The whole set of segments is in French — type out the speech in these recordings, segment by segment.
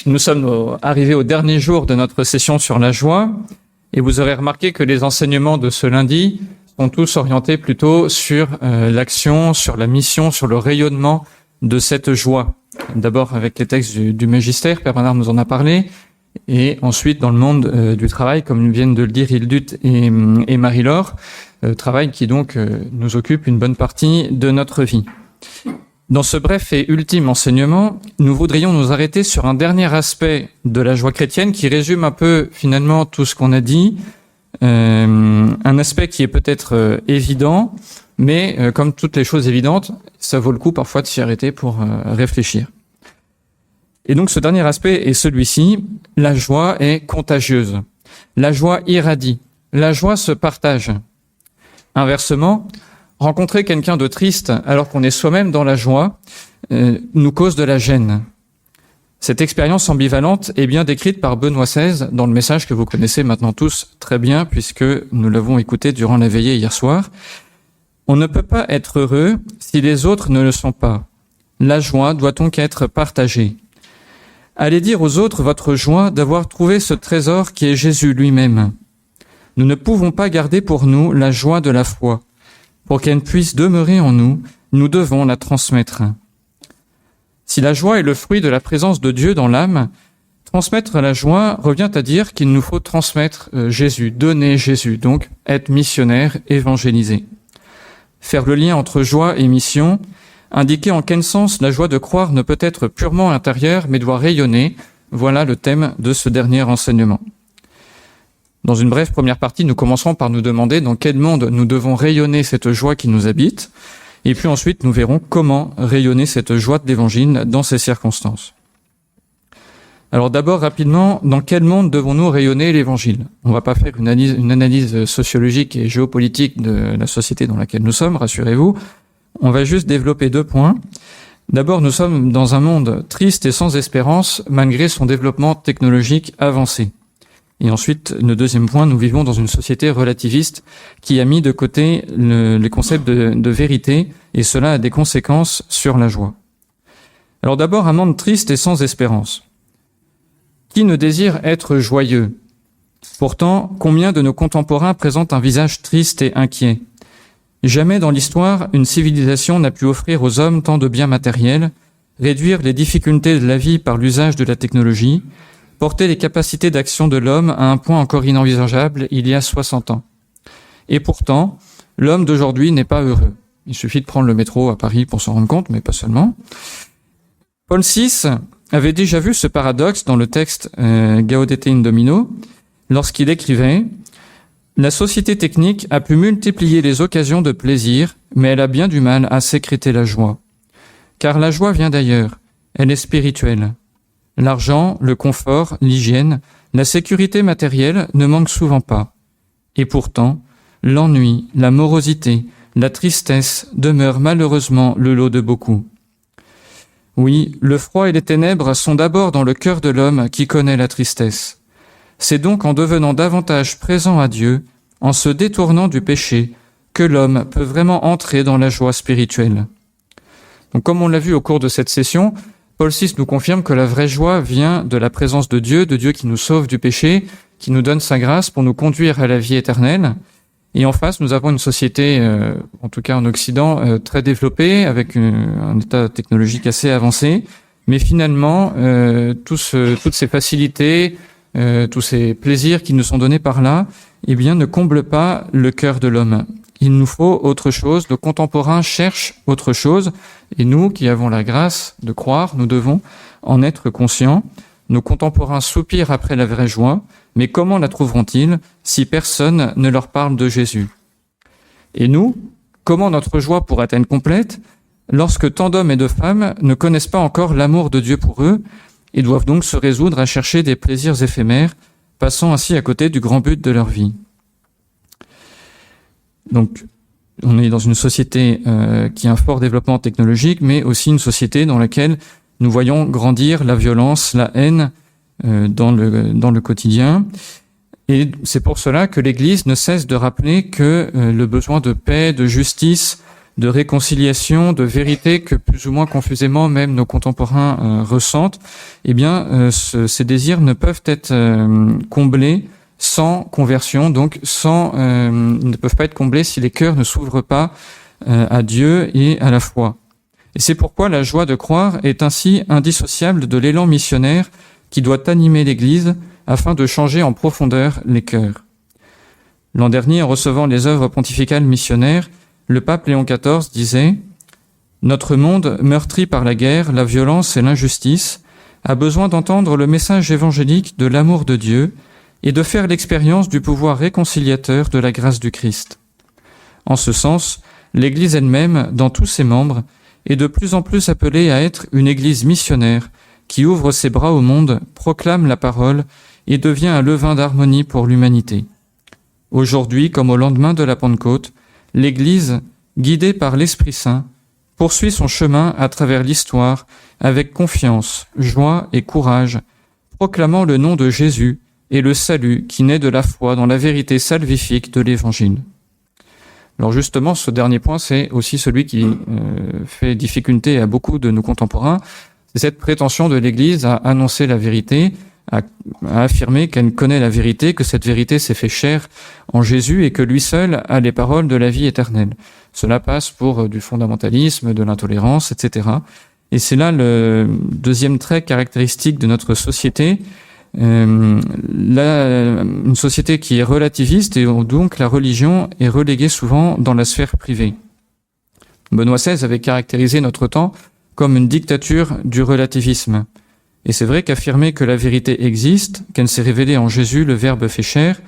Nous sommes arrivés au dernier jour de notre session sur la joie et vous aurez remarqué que les enseignements de ce lundi sont tous orientés plutôt sur l'action, sur la mission, sur le rayonnement de cette joie. D'abord avec les textes du Magistère, Père Bernard nous en a parlé, et ensuite dans le monde du travail, comme viennent de le dire Hildut et Marie-Laure, travail qui donc nous occupe une bonne partie de notre vie. Dans ce bref et ultime enseignement, nous voudrions nous arrêter sur un dernier aspect de la joie chrétienne qui résume un peu finalement tout ce qu'on a dit, un aspect qui est peut-être évident, mais comme toutes les choses évidentes, ça vaut le coup parfois de s'y arrêter pour réfléchir. Et donc ce dernier aspect est celui-ci, la joie est contagieuse, la joie irradie, la joie se partage. Inversement, rencontrer quelqu'un de triste alors qu'on est soi-même dans la joie nous cause de la gêne. Cette expérience ambivalente est bien décrite par Benoît XVI dans le message que vous connaissez maintenant tous très bien puisque nous l'avons écouté durant la veillée hier soir. On ne peut pas être heureux si les autres ne le sont pas. La joie doit donc être partagée. Allez dire aux autres votre joie d'avoir trouvé ce trésor qui est Jésus lui-même. Nous ne pouvons pas garder pour nous la joie de la foi. Pour qu'elle puisse demeurer en nous, nous devons la transmettre. Si la joie est le fruit de la présence de Dieu dans l'âme, transmettre la joie revient à dire qu'il nous faut transmettre Jésus, donner Jésus, donc être missionnaire, évangéliser. Faire le lien entre joie et mission, indiquer en quel sens la joie de croire ne peut être purement intérieure, mais doit rayonner, voilà le thème de ce dernier enseignement. Dans une brève première partie, nous commencerons par nous demander dans quel monde nous devons rayonner cette joie qui nous habite, et puis ensuite nous verrons comment rayonner cette joie de l'Évangile dans ces circonstances. Alors d'abord, rapidement, dans quel monde devons-nous rayonner l'Évangile ? On ne va pas faire une analyse sociologique et géopolitique de la société dans laquelle nous sommes, rassurez-vous. On va juste développer 2 points. D'abord, nous sommes dans un monde triste et sans espérance, malgré son développement technologique avancé. Et ensuite, le deuxième point, nous vivons dans une société relativiste qui a mis de côté les concepts de vérité, et cela a des conséquences sur la joie. Alors d'abord, un monde triste et sans espérance. Qui ne désire être joyeux ? Pourtant, combien de nos contemporains présentent un visage triste et inquiet ? Jamais dans l'histoire, une civilisation n'a pu offrir aux hommes tant de biens matériels, réduire les difficultés de la vie par l'usage de la technologie, porter les capacités d'action de l'homme à un point encore inenvisageable il y a 60 ans. Et pourtant, l'homme d'aujourd'hui n'est pas heureux. Il suffit de prendre le métro à Paris pour s'en rendre compte, mais pas seulement. Paul VI avait déjà vu ce paradoxe dans le texte Gaudete in Domino, lorsqu'il écrivait « La société technique a pu multiplier les occasions de plaisir, mais elle a bien du mal à sécréter la joie. Car la joie vient d'ailleurs, elle est spirituelle. L'argent, le confort, l'hygiène, la sécurité matérielle ne manquent souvent pas. Et pourtant, l'ennui, la morosité, la tristesse demeurent malheureusement le lot de beaucoup. Oui, le froid et les ténèbres sont d'abord dans le cœur de l'homme qui connaît la tristesse. C'est donc en devenant davantage présent à Dieu, en se détournant du péché, que l'homme peut vraiment entrer dans la joie spirituelle. » Donc, comme on l'a vu au cours de cette session, Paul VI nous confirme que la vraie joie vient de la présence de Dieu qui nous sauve du péché, qui nous donne sa grâce pour nous conduire à la vie éternelle. Et en face, nous avons une société, en tout cas en Occident, très développée, avec un état technologique assez avancé. Mais finalement, toutes ces facilités, tous ces plaisirs qui nous sont donnés par là, eh bien, ne comblent pas le cœur de l'homme. Il nous faut autre chose, nos contemporains cherchent autre chose, et nous, qui avons la grâce de croire, nous devons en être conscients. Nos contemporains soupirent après la vraie joie, mais comment la trouveront-ils si personne ne leur parle de Jésus ? Et nous, comment notre joie pourra-t-elle être complète lorsque tant d'hommes et de femmes ne connaissent pas encore l'amour de Dieu pour eux et doivent donc se résoudre à chercher des plaisirs éphémères, passant ainsi à côté du grand but de leur vie ? Donc, on est dans une société qui a un fort développement technologique, mais aussi une société dans laquelle nous voyons grandir la violence, la haine dans le quotidien. Et c'est pour cela que l'Église ne cesse de rappeler que le besoin de paix, de justice, de réconciliation, de vérité que plus ou moins confusément même nos contemporains ressentent, eh bien, ces désirs ne peuvent être comblés sans conversion, donc ils ne peuvent pas être comblés si les cœurs ne s'ouvrent pas à Dieu et à la foi. Et c'est pourquoi la joie de croire est ainsi indissociable de l'élan missionnaire qui doit animer l'Église afin de changer en profondeur les cœurs. L'an dernier, en recevant les œuvres pontificales missionnaires, le pape Léon XIV disait « Notre monde, meurtri par la guerre, la violence et l'injustice, a besoin d'entendre le message évangélique de l'amour de Dieu et de faire l'expérience du pouvoir réconciliateur de la grâce du Christ. En ce sens, l'Église elle-même, dans tous ses membres, est de plus en plus appelée à être une Église missionnaire qui ouvre ses bras au monde, proclame la parole et devient un levain d'harmonie pour l'humanité. Aujourd'hui, comme au lendemain de la Pentecôte, l'Église, guidée par l'Esprit Saint, poursuit son chemin à travers l'histoire avec confiance, joie et courage, proclamant le nom de Jésus et le salut qui naît de la foi dans la vérité salvifique de l'Évangile. Alors justement, ce dernier point, c'est aussi celui qui fait difficulté à beaucoup de nos contemporains, c'est cette prétention de l'Église à annoncer la vérité, à affirmer qu'elle connaît la vérité, que cette vérité s'est fait chair en Jésus et que lui seul a les paroles de la vie éternelle. Cela passe pour du fondamentalisme, de l'intolérance, etc. Et c'est là le deuxième trait caractéristique de notre société, une société qui est relativiste et donc la religion est reléguée souvent dans la sphère privée. Benoît XVI avait caractérisé notre temps comme une dictature du relativisme. Et c'est vrai qu'affirmer que la vérité existe, qu'elle s'est révélée en Jésus, le Verbe fait chair,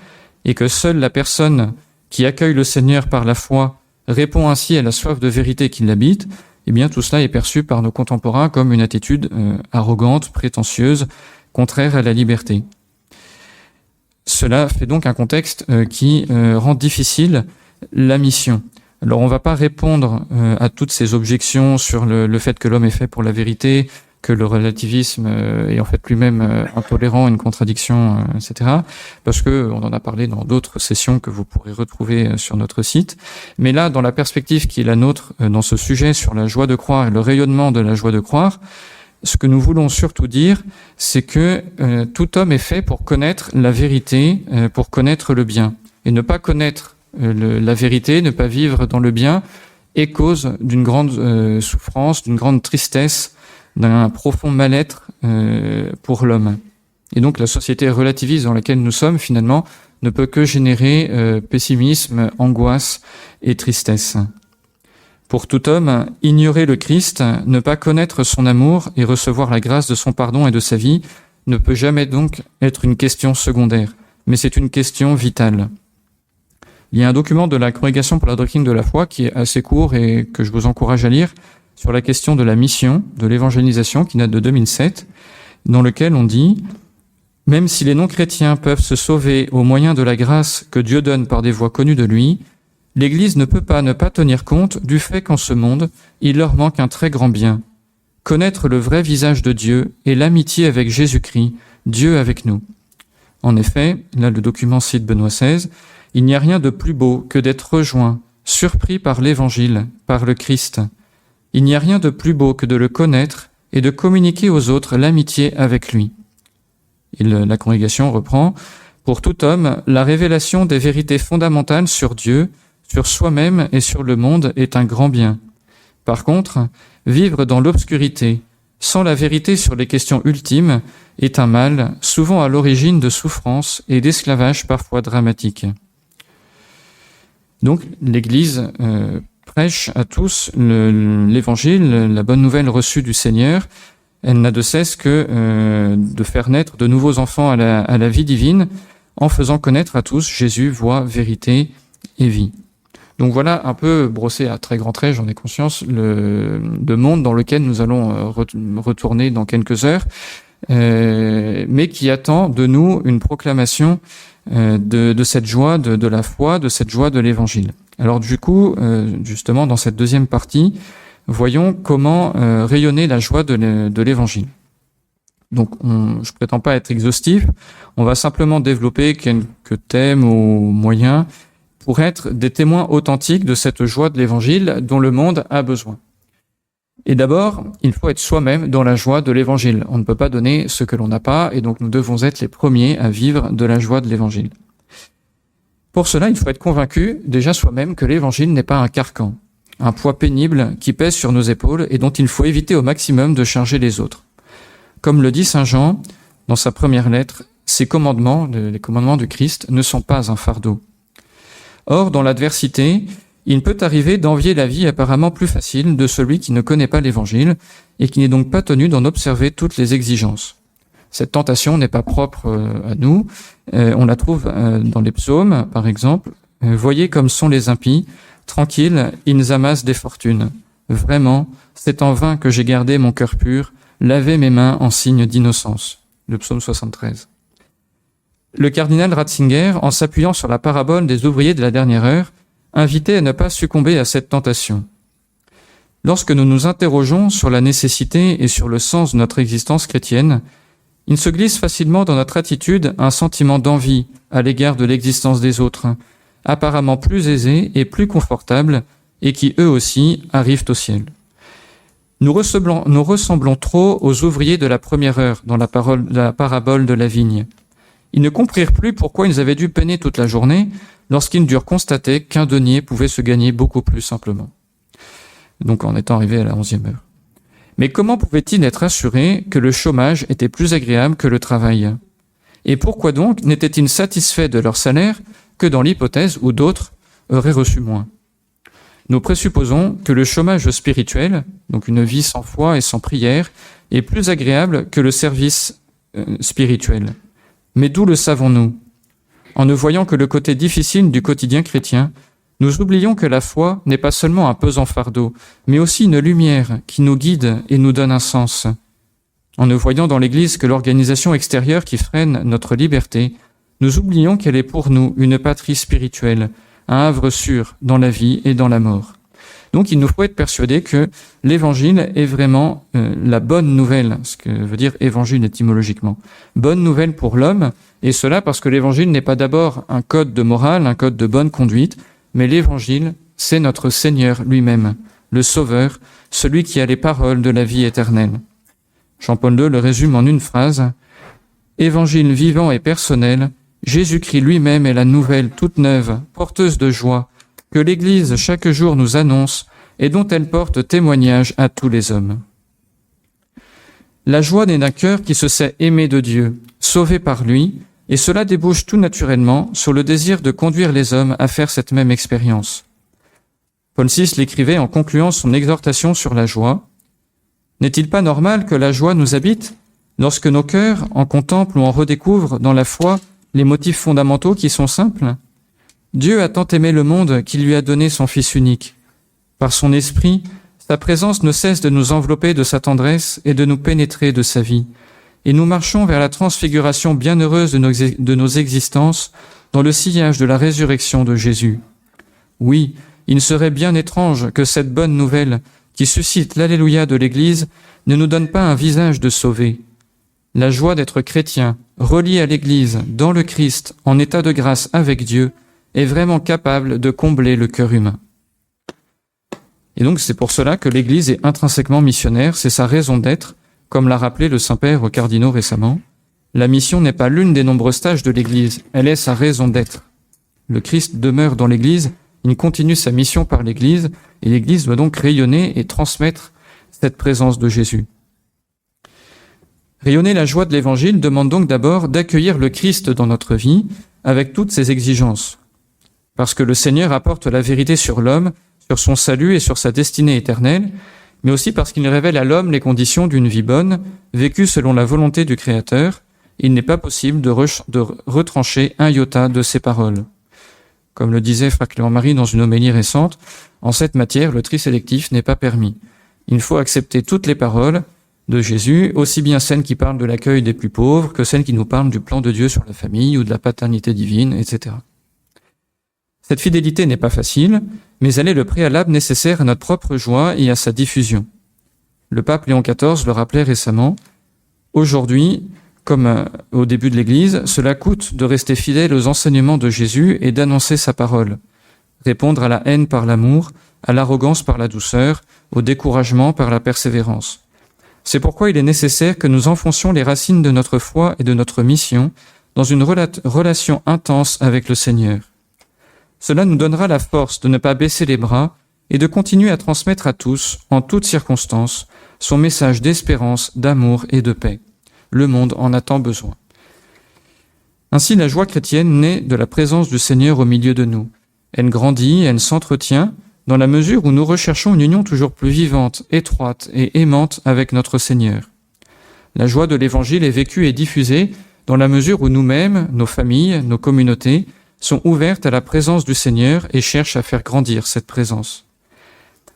et que seule la personne qui accueille le Seigneur par la foi répond ainsi à la soif de vérité qui l'habite, eh bien tout cela est perçu par nos contemporains comme une attitude arrogante, prétentieuse, contraire à la liberté. Cela fait donc un contexte qui rend difficile la mission. Alors on ne va pas répondre à toutes ces objections sur le fait que l'homme est fait pour la vérité, que le relativisme est en fait lui-même intolérant, une contradiction, etc. Parce que on en a parlé dans d'autres sessions que vous pourrez retrouver sur notre site. Mais là, dans la perspective qui est la nôtre dans ce sujet sur la joie de croire et le rayonnement de la joie de croire, ce que nous voulons surtout dire, c'est que tout homme est fait pour connaître la vérité, pour connaître le bien. Et ne pas connaître la vérité, ne pas vivre dans le bien, est cause d'une grande souffrance, d'une grande tristesse, d'un profond mal-être pour l'homme. Et donc la société relativiste dans laquelle nous sommes, finalement, ne peut que générer pessimisme, angoisse et tristesse. Pour tout homme, ignorer le Christ, ne pas connaître son amour et recevoir la grâce de son pardon et de sa vie, ne peut jamais donc être une question secondaire, mais c'est une question vitale. Il y a un document de la Congrégation pour la doctrine de la foi qui est assez court et que je vous encourage à lire, sur la question de la mission, de l'évangélisation, qui date de 2007, dans lequel on dit « Même si les non-chrétiens peuvent se sauver au moyen de la grâce que Dieu donne par des voies connues de lui, l'Église ne peut pas ne pas tenir compte du fait qu'en ce monde, il leur manque un très grand bien, connaître le vrai visage de Dieu et l'amitié avec Jésus-Christ, Dieu avec nous. En effet, là le document cite Benoît XVI, il n'y a rien de plus beau que d'être rejoint, surpris par l'Évangile, par le Christ. Il n'y a rien de plus beau que de le connaître et de communiquer aux autres l'amitié avec lui. » La congrégation reprend « Pour tout homme, la révélation des vérités fondamentales sur Dieu, sur soi-même et sur le monde est un grand bien. Par contre, vivre dans l'obscurité, sans la vérité sur les questions ultimes, est un mal, souvent à l'origine de souffrances et d'esclavage parfois dramatiques. » Donc l'Église prêche à tous l'Évangile, la bonne nouvelle reçue du Seigneur. Elle n'a de cesse que de faire naître de nouveaux enfants à la vie divine en faisant connaître à tous Jésus, voie, vérité et vie. Donc voilà un peu brossé à très grands traits, j'en ai conscience, le monde dans lequel nous allons retourner dans quelques heures, mais qui attend de nous une proclamation de cette joie de la foi, de cette joie de l'Évangile. Alors du coup, justement, dans cette deuxième partie, voyons comment rayonner la joie de l'Évangile. Donc, je prétends pas être exhaustif, on va simplement développer quelques thèmes ou moyens pour être des témoins authentiques de cette joie de l'Évangile dont le monde a besoin. Et d'abord, il faut être soi-même dans la joie de l'Évangile. On ne peut pas donner ce que l'on n'a pas, et donc nous devons être les premiers à vivre de la joie de l'Évangile. Pour cela, il faut être convaincu, déjà soi-même, que l'Évangile n'est pas un carcan, un poids pénible qui pèse sur nos épaules et dont il faut éviter au maximum de charger les autres. Comme le dit saint Jean dans sa première lettre, ces commandements, les commandements du Christ, ne sont pas un fardeau. Or, dans l'adversité, il peut arriver d'envier la vie apparemment plus facile de celui qui ne connaît pas l'Évangile et qui n'est donc pas tenu d'en observer toutes les exigences. Cette tentation n'est pas propre à nous. On la trouve dans les psaumes, par exemple. Voyez comme sont les impies, tranquilles, ils amassent des fortunes. Vraiment, c'est en vain que j'ai gardé mon cœur pur, lavé mes mains en signe d'innocence. Le psaume 73. Le cardinal Ratzinger, en s'appuyant sur la parabole des ouvriers de la dernière heure, invitait à ne pas succomber à cette tentation. Lorsque nous nous interrogeons sur la nécessité et sur le sens de notre existence chrétienne, il se glisse facilement dans notre attitude un sentiment d'envie à l'égard de l'existence des autres, apparemment plus aisés et plus confortables, et qui eux aussi arrivent au ciel. Nous ressemblons trop aux ouvriers de la première heure dans la parabole de la vigne. Ils ne comprirent plus pourquoi ils avaient dû peiner toute la journée lorsqu'ils durent constater qu'un denier pouvait se gagner beaucoup plus simplement. Donc en étant arrivé à la 11e heure. Mais comment pouvaient-ils être assurés que le chômage était plus agréable que le travail? Et pourquoi donc n'étaient-ils satisfaits de leur salaire que dans l'hypothèse où d'autres auraient reçu moins? Nous présupposons que le chômage spirituel, donc une vie sans foi et sans prière, est plus agréable que le service spirituel. Mais d'où le savons-nous? En ne voyant que le côté difficile du quotidien chrétien, nous oublions que la foi n'est pas seulement un pesant fardeau, mais aussi une lumière qui nous guide et nous donne un sens. En ne voyant dans l'Église que l'organisation extérieure qui freine notre liberté, nous oublions qu'elle est pour nous une patrie spirituelle, un havre sûr dans la vie et dans la mort. Donc il nous faut être persuadés que l'Évangile est vraiment la bonne nouvelle, ce que veut dire Évangile étymologiquement. Bonne nouvelle pour l'homme, et cela parce que l'Évangile n'est pas d'abord un code de morale, un code de bonne conduite, mais l'Évangile, c'est notre Seigneur lui-même, le Sauveur, celui qui a les paroles de la vie éternelle. Jean-Paul II le résume en une phrase, « Évangile vivant et personnel, Jésus-Christ lui-même est la nouvelle toute neuve, porteuse de joie, que l'Église chaque jour nous annonce et dont elle porte témoignage à tous les hommes. » La joie naît d'un cœur qui se sait aimer de Dieu, sauvé par lui, et cela débouche tout naturellement sur le désir de conduire les hommes à faire cette même expérience. Paul VI l'écrivait en concluant son exhortation sur la joie. « N'est-il pas normal que la joie nous habite lorsque nos cœurs en contemplent ou en redécouvrent dans la foi les motifs fondamentaux qui sont simples ? Dieu a tant aimé le monde qu'il lui a donné son Fils unique. Par son esprit, sa présence ne cesse de nous envelopper de sa tendresse et de nous pénétrer de sa vie. Et nous marchons vers la transfiguration bienheureuse de nos existences dans le sillage de la résurrection de Jésus. Oui, il serait bien étrange que cette bonne nouvelle, qui suscite l'Alléluia de l'Église, ne nous donne pas un visage de sauvé. La joie d'être chrétien, relié à l'Église, dans le Christ, en état de grâce avec Dieu, est vraiment capable de combler le cœur humain. Et donc c'est pour cela que l'Église est intrinsèquement missionnaire, c'est sa raison d'être, comme l'a rappelé le Saint-Père aux cardinaux récemment. La mission n'est pas l'une des nombreuses tâches de l'Église, elle est sa raison d'être. Le Christ demeure dans l'Église, il continue sa mission par l'Église, et l'Église doit donc rayonner et transmettre cette présence de Jésus. Rayonner la joie de l'Évangile demande donc d'abord d'accueillir le Christ dans notre vie, avec toutes ses exigences. Parce que le Seigneur apporte la vérité sur l'homme, sur son salut et sur sa destinée éternelle, mais aussi parce qu'il révèle à l'homme les conditions d'une vie bonne, vécue selon la volonté du Créateur. Il n'est pas possible de retrancher un iota de ses paroles. Comme le disait Frère Clément Marie dans une homélie récente, en cette matière, le tri sélectif n'est pas permis. Il faut accepter toutes les paroles de Jésus, aussi bien celles qui parlent de l'accueil des plus pauvres que celles qui nous parlent du plan de Dieu sur la famille ou de la paternité divine, etc. Cette fidélité n'est pas facile, mais elle est le préalable nécessaire à notre propre joie et à sa diffusion. Le pape Léon XIV le rappelait récemment, « Aujourd'hui, comme au début de l'Église, cela coûte de rester fidèle aux enseignements de Jésus et d'annoncer sa parole. répondre à la haine par l'amour, à l'arrogance par la douceur, au découragement par la persévérance. C'est pourquoi il est nécessaire que nous enfoncions les racines de notre foi et de notre mission dans une relation intense avec le Seigneur. Cela nous donnera la force de ne pas baisser les bras et de continuer à transmettre à tous, en toutes circonstances, son message d'espérance, d'amour et de paix. Le monde en a tant besoin. Ainsi, la joie chrétienne naît de la présence du Seigneur au milieu de nous. Elle grandit, elle s'entretient, dans la mesure où nous recherchons une union toujours plus vivante, étroite et aimante avec notre Seigneur. La joie de l'Évangile est vécue et diffusée dans la mesure où nous-mêmes, nos familles, nos communautés, sont ouvertes à la présence du Seigneur et cherchent à faire grandir cette présence.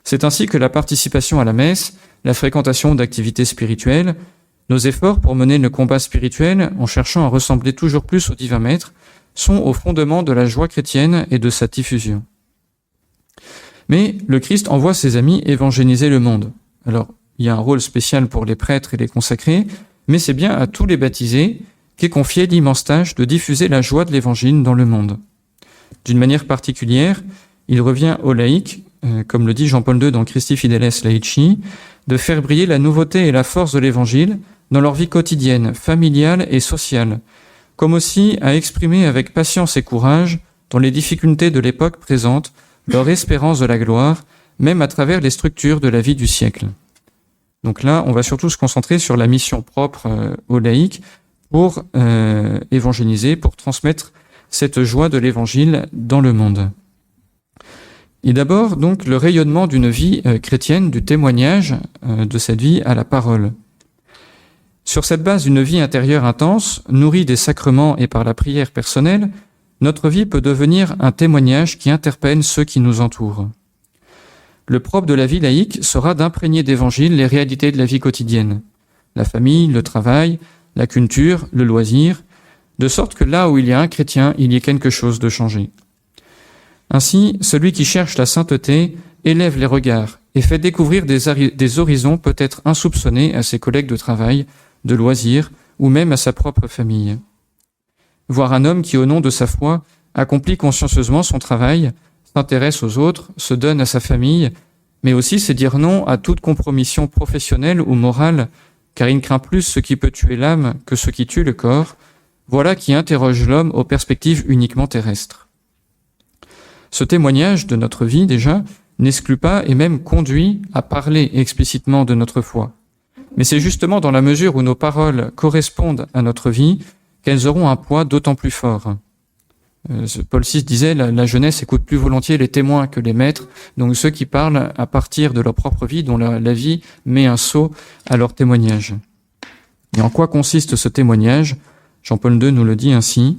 C'est ainsi que la participation à la messe, la fréquentation d'activités spirituelles, nos efforts pour mener le combat spirituel en cherchant à ressembler toujours plus au divin maître sont au fondement de la joie chrétienne et de sa diffusion. Mais le Christ envoie ses amis évangéliser le monde. Alors, il y a un rôle spécial pour les prêtres et les consacrés, mais c'est bien à tous les baptisés qu'est confié l'immense tâche de diffuser la joie de l'Évangile dans le monde. D'une manière particulière, il revient aux laïcs, comme le dit Jean-Paul II dans Christi Fideles Laici, de faire briller la nouveauté et la force de l'Évangile dans leur vie quotidienne, familiale et sociale, comme aussi à exprimer avec patience et courage, dans les difficultés de l'époque présente, leur espérance de la gloire, même à travers les structures de la vie du siècle. Donc là, on va surtout se concentrer sur la mission propre aux laïcs pour évangéliser, pour transmettre cette joie de l'Évangile dans le monde. Et d'abord, donc, le rayonnement d'une vie chrétienne, du témoignage de cette vie à la parole. Sur cette base d'une vie intérieure intense, nourrie des sacrements et par la prière personnelle, notre vie peut devenir un témoignage qui interpelle ceux qui nous entourent. Le propre de la vie laïque sera d'imprégner d'évangile les réalités de la vie quotidienne, la famille, le travail, la culture, le loisir, de sorte que là où il y a un chrétien, il y ait quelque chose de changé. Ainsi, celui qui cherche la sainteté élève les regards et fait découvrir des horizons peut-être insoupçonnés à ses collègues de travail, de loisirs ou même à sa propre famille. Voir un homme qui, au nom de sa foi, accomplit consciencieusement son travail, s'intéresse aux autres, se donne à sa famille, mais aussi c'est dire non à toute compromission professionnelle ou morale, car il craint plus ce qui peut tuer l'âme que ce qui tue le corps, voilà qui interroge l'homme aux perspectives uniquement terrestres. Ce témoignage de notre vie, déjà, n'exclut pas et même conduit à parler explicitement de notre foi. Mais c'est justement dans la mesure où nos paroles correspondent à notre vie qu'elles auront un poids d'autant plus fort. Paul VI disait, la jeunesse écoute plus volontiers les témoins que les maîtres, donc ceux qui parlent à partir de leur propre vie, dont la vie met un sceau à leur témoignage. Et en quoi consiste ce témoignage ? Jean-Paul II nous le dit ainsi,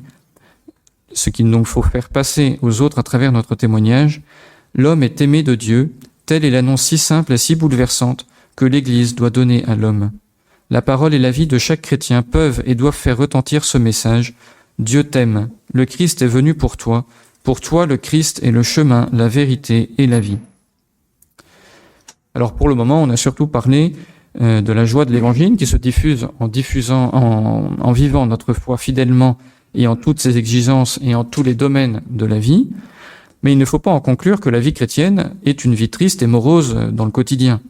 ce qu'il donc faut faire passer aux autres à travers notre témoignage. L'homme est aimé de Dieu, telle est l'annonce si simple et si bouleversante que l'Église doit donner à l'homme. La parole et la vie de chaque chrétien peuvent et doivent faire retentir ce message. Dieu t'aime, le Christ est venu pour toi le Christ est le chemin, la vérité et la vie. Alors pour le moment, on a surtout parlé de la joie de l'Évangile qui se diffuse en vivant notre foi fidèlement et en toutes ses exigences et en tous les domaines de la vie. Mais il ne faut pas en conclure que la vie chrétienne est une vie triste et morose dans le quotidien.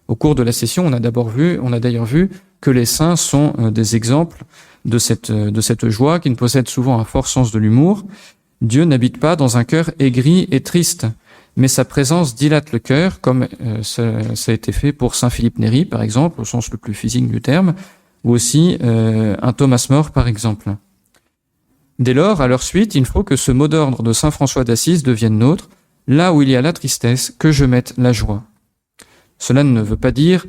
Au cours de la session, on a d'ailleurs vu que les saints sont des exemples de cette joie qui possède souvent un fort sens de l'humour. Dieu n'habite pas dans un cœur aigri et triste, mais sa présence dilate le cœur, comme ça a été fait pour saint Philippe Néri, par exemple, au sens le plus physique du terme, ou aussi un Thomas More, par exemple. Dès lors, à leur suite, il faut que ce mot d'ordre de saint François d'Assise devienne nôtre, là où il y a la tristesse, que je mette la joie. Cela ne veut pas dire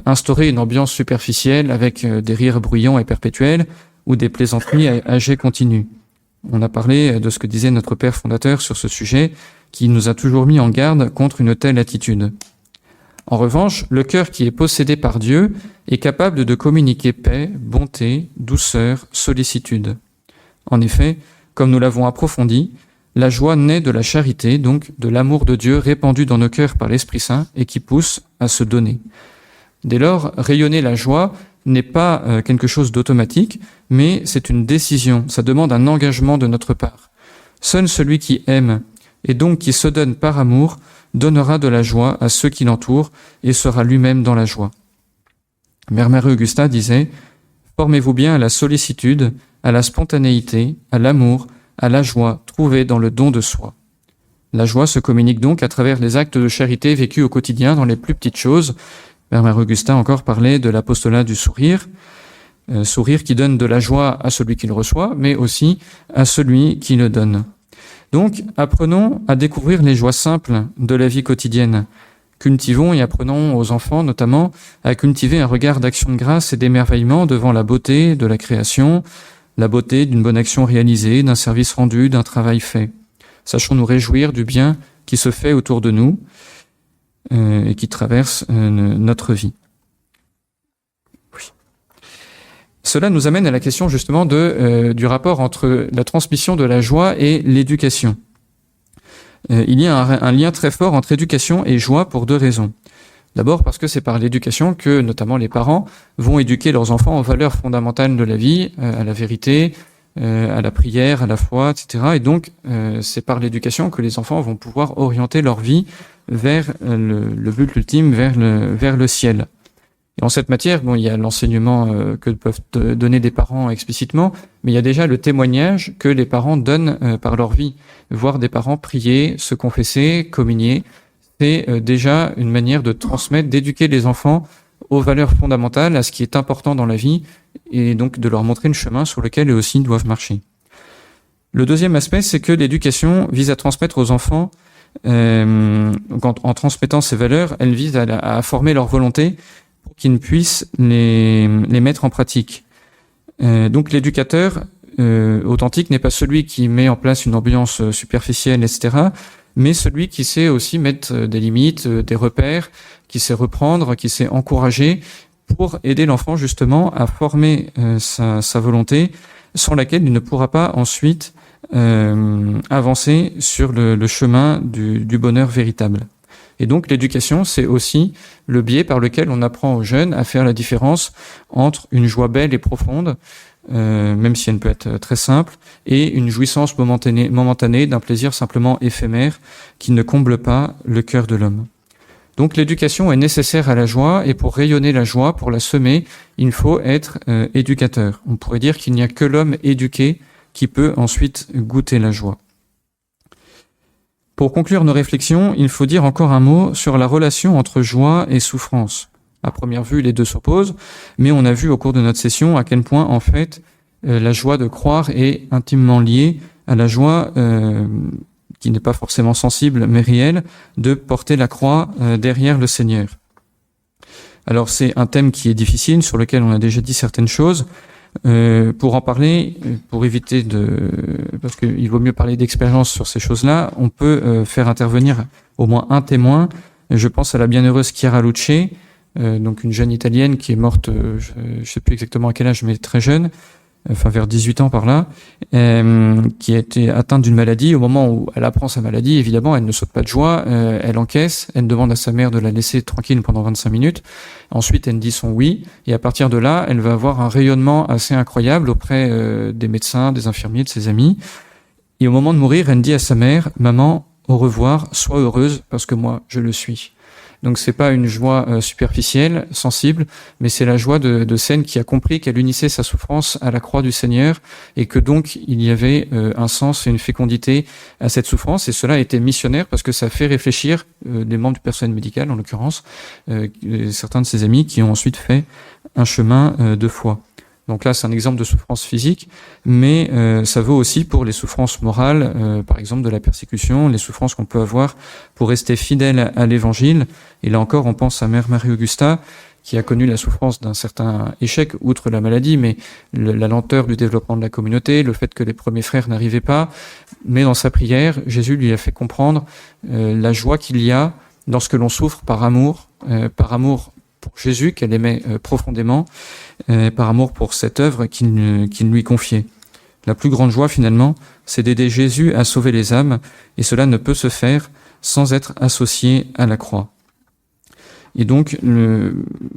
instaurer une ambiance superficielle avec des rires bruyants et perpétuels ou des plaisanteries à jet continu. On a parlé de ce que disait notre père fondateur sur ce sujet, qui nous a toujours mis en garde contre une telle attitude. En revanche, le cœur qui est possédé par Dieu est capable de communiquer paix, bonté, douceur, sollicitude. En effet, comme nous l'avons approfondi, la joie naît de la charité, donc de l'amour de Dieu répandu dans nos cœurs par l'Esprit Saint et qui pousse à se donner. Dès lors, rayonner la joie n'est pas quelque chose d'automatique, mais c'est une décision, ça demande un engagement de notre part. Seul celui qui aime et donc qui se donne par amour, donnera de la joie à ceux qui l'entourent et sera lui-même dans la joie. Mère Marie-Augusta disait « Formez-vous bien à la sollicitude, à la spontanéité, à l'amour, à la joie trouvée dans le don de soi. » La joie se communique donc à travers les actes de charité vécus au quotidien dans les plus petites choses. Mère Marie-Augusta encore parlait de l'apostolat du sourire, sourire qui donne de la joie à celui qui le reçoit, mais aussi à celui qui le donne. Donc, apprenons à découvrir les joies simples de la vie quotidienne. Cultivons et apprenons aux enfants, notamment, à cultiver un regard d'action de grâce et d'émerveillement devant la beauté de la création, la beauté d'une bonne action réalisée, d'un service rendu, d'un travail fait. Sachons nous réjouir du bien qui se fait autour de nous et qui traverse notre vie. Oui. Cela nous amène à la question justement du rapport entre la transmission de la joie et l'éducation. Il y a un lien très fort entre éducation et joie pour deux raisons. D'abord parce que c'est par l'éducation que, notamment les parents, vont éduquer leurs enfants aux valeurs fondamentales de la vie, à la vérité, à la prière, à la foi, etc. Et donc, c'est par l'éducation que les enfants vont pouvoir orienter leur vie vers le but ultime, vers le ciel. Et en cette matière, il y a l'enseignement que peuvent donner des parents explicitement, mais il y a déjà le témoignage que les parents donnent par leur vie. Voir des parents prier, se confesser, communier, c'est déjà une manière de transmettre, d'éduquer les enfants aux valeurs fondamentales, à ce qui est important dans la vie, et donc de leur montrer le chemin sur lequel eux aussi doivent marcher. Le deuxième aspect, c'est que l'éducation vise à transmettre aux enfants, en transmettant ces valeurs, elle vise à former leur volonté pour qu'ils puissent les mettre en pratique. Donc l'éducateur authentique n'est pas celui qui met en place une ambiance superficielle, etc., mais celui qui sait aussi mettre des limites, des repères, qui sait reprendre, qui sait encourager pour aider l'enfant justement à former sa volonté, sans laquelle il ne pourra pas ensuite avancer sur le chemin du bonheur véritable. Et donc l'éducation, c'est aussi le biais par lequel on apprend aux jeunes à faire la différence entre une joie belle et profonde, même si elle peut être très simple, et une jouissance momentanée d'un plaisir simplement éphémère qui ne comble pas le cœur de l'homme. Donc l'éducation est nécessaire à la joie, et pour rayonner la joie, pour la semer, il faut être éducateur. On pourrait dire qu'il n'y a que l'homme éduqué qui peut ensuite goûter la joie. Pour conclure nos réflexions, il faut dire encore un mot sur la relation entre joie et souffrance. À première vue, les deux s'opposent, mais on a vu au cours de notre session à quel point, en fait, la joie de croire est intimement liée à la joie qui n'est pas forcément sensible, mais réelle, de porter la croix derrière le Seigneur. Alors, c'est un thème qui est difficile, sur lequel on a déjà dit certaines choses. Pour en parler, pour éviter parce qu'il vaut mieux parler d'expérience sur ces choses-là, on peut faire intervenir au moins un témoin. Je pense à la bienheureuse Chiara Luce, donc une jeune Italienne qui est morte, je ne sais plus exactement à quel âge, mais très jeune, enfin vers 18 ans par là, qui a été atteinte d'une maladie. Au moment où elle apprend sa maladie, évidemment, elle ne saute pas de joie, elle encaisse, elle demande à sa mère de la laisser tranquille pendant 25 minutes. Ensuite, elle dit son oui, et à partir de là, elle va avoir un rayonnement assez incroyable auprès des médecins, des infirmiers, de ses amis. Et au moment de mourir, elle dit à sa mère, « Maman, au revoir, sois heureuse, parce que moi, je le suis ». Donc c'est pas une joie superficielle, sensible, mais c'est la joie de Seine qui a compris qu'elle unissait sa souffrance à la croix du Seigneur et que donc il y avait un sens et une fécondité à cette souffrance. Et cela a été missionnaire parce que ça fait réfléchir des membres du personnel médical, en l'occurrence, certains de ses amis qui ont ensuite fait un chemin de foi. Donc là, c'est un exemple de souffrance physique, mais ça vaut aussi pour les souffrances morales, par exemple de la persécution, les souffrances qu'on peut avoir pour rester fidèle à l'Évangile. Et là encore, on pense à Mère Marie-Augusta, qui a connu la souffrance d'un certain échec, outre la maladie, mais la lenteur du développement de la communauté, le fait que les premiers frères n'arrivaient pas. Mais dans sa prière, Jésus lui a fait comprendre la joie qu'il y a lorsque l'on souffre par amour pour Jésus, qu'elle aimait profondément, par amour pour cette œuvre qu'il lui confiait. La plus grande joie, finalement, c'est d'aider Jésus à sauver les âmes, et cela ne peut se faire sans être associé à la croix. Et donc,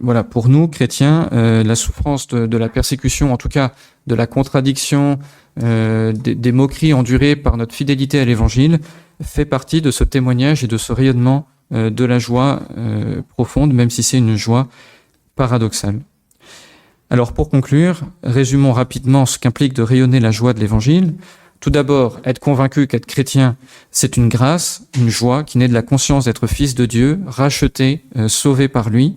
voilà, pour nous, chrétiens, la souffrance de la persécution, en tout cas de la contradiction, des moqueries endurées par notre fidélité à l'Évangile, fait partie de ce témoignage et de ce rayonnement de la joie profonde, même si c'est une joie paradoxale. Alors pour conclure, résumons rapidement ce qu'implique de rayonner la joie de l'Évangile. Tout d'abord, être convaincu qu'être chrétien, c'est une grâce, une joie qui naît de la conscience d'être fils de Dieu, racheté, sauvé par lui.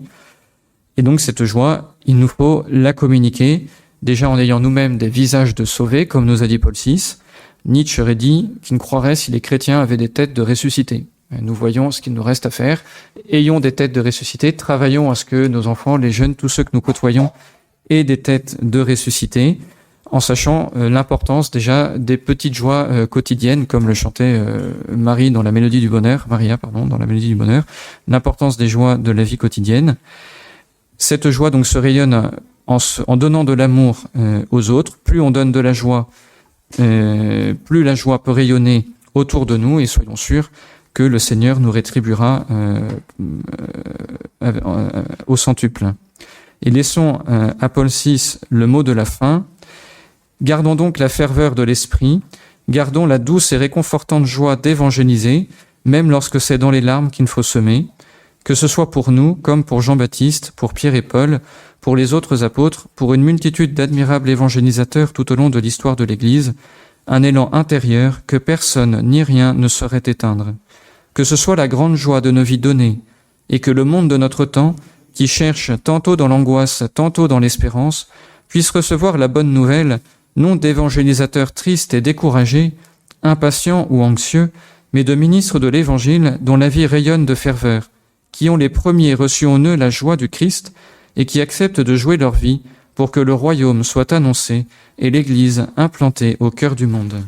Et donc cette joie, il nous faut la communiquer, déjà en ayant nous-mêmes des visages de sauvés, comme nous a dit Paul VI. Nietzsche aurait dit qu'il ne croirait si les chrétiens avaient des têtes de ressuscités. Nous voyons ce qu'il nous reste à faire. Ayons des têtes de ressuscités, travaillons à ce que nos enfants, les jeunes, tous ceux que nous côtoyons, aient des têtes de ressuscités, en sachant l'importance déjà des petites joies quotidiennes, comme le chantait Maria dans la Mélodie du Bonheur, l'importance des joies de la vie quotidienne. Cette joie donc se rayonne en donnant de l'amour aux autres. Plus on donne de la joie, plus la joie peut rayonner autour de nous, et soyons sûrs que le Seigneur nous rétribuera au centuple. Et laissons à Paul VI le mot de la fin. Gardons donc la ferveur de l'esprit, gardons la douce et réconfortante joie d'évangéliser, même lorsque c'est dans les larmes qu'il faut semer, que ce soit pour nous, comme pour Jean-Baptiste, pour Pierre et Paul, pour les autres apôtres, pour une multitude d'admirables évangélisateurs tout au long de l'histoire de l'Église, un élan intérieur que personne ni rien ne saurait éteindre. Que ce soit la grande joie de nos vies données, et que le monde de notre temps, qui cherche tantôt dans l'angoisse, tantôt dans l'espérance, puisse recevoir la bonne nouvelle, non d'évangélisateurs tristes et découragés, impatients ou anxieux, mais de ministres de l'Évangile dont la vie rayonne de ferveur, qui ont les premiers reçu en eux la joie du Christ et qui acceptent de jouer leur vie pour que le royaume soit annoncé et l'Église implantée au cœur du monde.